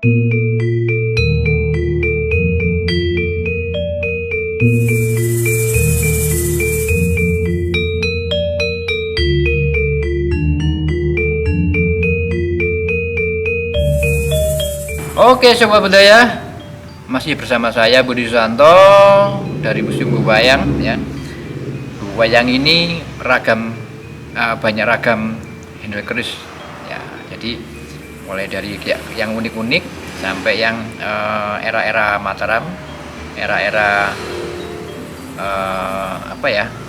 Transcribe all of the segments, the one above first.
Oke sobat budaya, masih bersama saya Budi Susanto dari Museum Wayang ya. Wayang ini banyak ragam handle keris ya. Jadi mulai dari yang unik-unik sampai yang era-era Mataram, era-era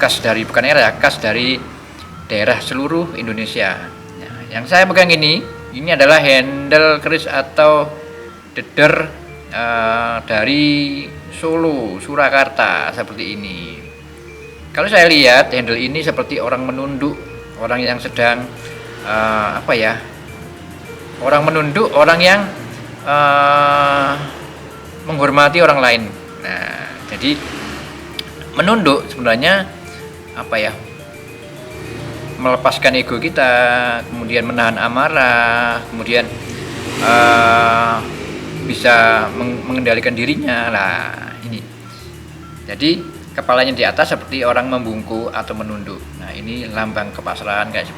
khas dari daerah seluruh Indonesia. Nah, yang saya pegang ini adalah handle keris atau deder dari Solo, Surakarta seperti ini. Kalau saya lihat handle ini seperti orang menunduk, orang yang sedang orang menunduk, orang yang menghormati orang lain. Nah, jadi menunduk sebenarnya melepaskan ego kita, kemudian menahan amarah, kemudian bisa mengendalikan dirinya lah ini. Jadi kepalanya di atas seperti orang membungkuk atau menunduk. Nah, ini lambang kepasrahan kayak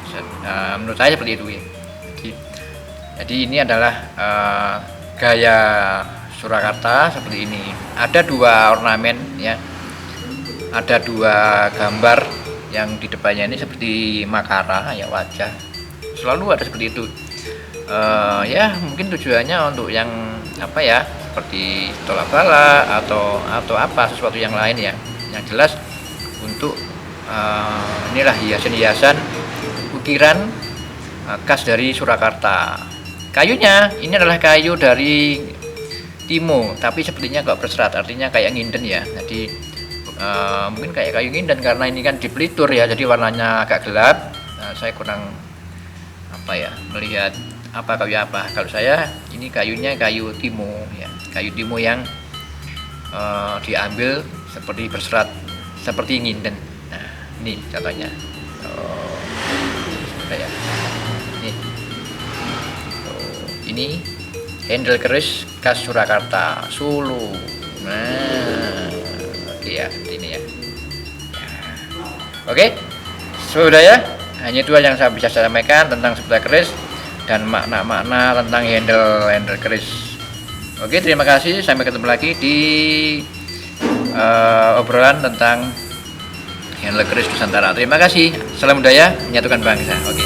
menurut saya seperti itu ya. Jadi ini adalah gaya Surakarta seperti ini. Ada dua ornamen ya. Ada dua gambar yang di depannya ini seperti Makara ya, wajah. Selalu ada seperti itu. Ya mungkin tujuannya untuk yang seperti tolak bala atau sesuatu yang lain ya. Yang jelas untuk inilah hiasan-hiasan ukiran khas dari Surakarta. Kayunya ini adalah kayu dari Timo, tapi sepertinya kok berserat, artinya kayak nginden ya. Jadi mungkin kayak kayu nginden karena ini kan dipelitur ya, jadi warnanya agak gelap. Saya kurang melihat kayu apa. Kalau saya ini kayunya kayu Timo ya, kayu Timo yang diambil seperti berserat, seperti nginden. Nah, ini contohnya. Ini handle keris khas Surakarta, Solo. Nah, oke ya, ini ya. Oke, saudara, hanya itu yang saya bisa sampaikan tentang seputar keris dan makna-makna tentang handle keris. Oke, terima kasih. Sampai ketemu lagi di obrolan tentang handle keris Nusantara. Terima kasih. Salam budaya, menyatukan bangsa. Oke.